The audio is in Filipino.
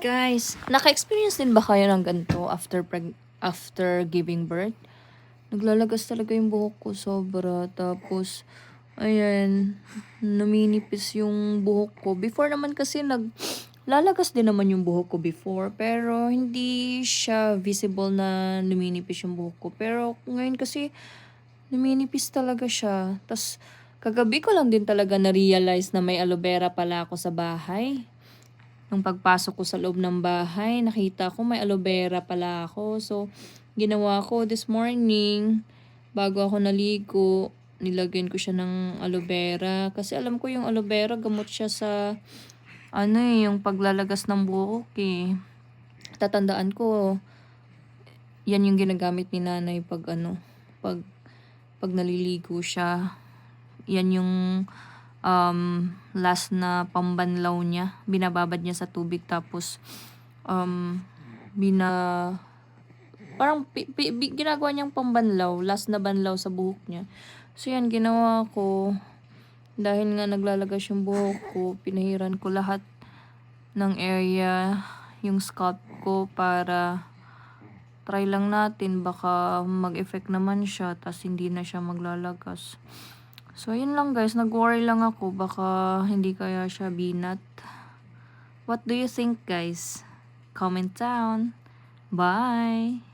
Guys, naka-experience din ba kayo ng ganito after giving birth? Naglalagas talaga yung buhok ko sobra. Tapos, ayan, numinipis yung buhok ko. Before naman kasi lalagas din naman yung buhok ko before. Pero hindi siya visible na numinipis yung buhok ko. Pero ngayon kasi, numinipis talaga siya. Tapos, kagabi ko lang din talaga na-realize na may aloe vera pala ako sa bahay. Nung pagpasok ko sa loob ng bahay, nakita ko may aloe vera pala ako. So, ginawa ko this morning, bago ako naligo, nilagyan ko siya ng aloe vera. Kasi alam ko yung aloe vera, gamot siya sa, yung paglalagas ng buhok eh. Tatandaan ko, yan yung ginagamit ni nanay pag naliligo siya. Yan yung last na pambanlaw niya. Binababad niya sa tubig tapos ginagawa niyang pambanlaw, last na banlaw sa buhok niya. So yan, ginawa ko. Dahil nga naglalagas yung buhok ko, pinahiran ko lahat ng area, yung scalp ko para try lang natin, baka mag-effect naman siya, tas hindi na siya maglalagas. So, yun lang guys. Nag-worry lang ako. Baka hindi kaya siya binat. What do you think guys? Comment down. Bye!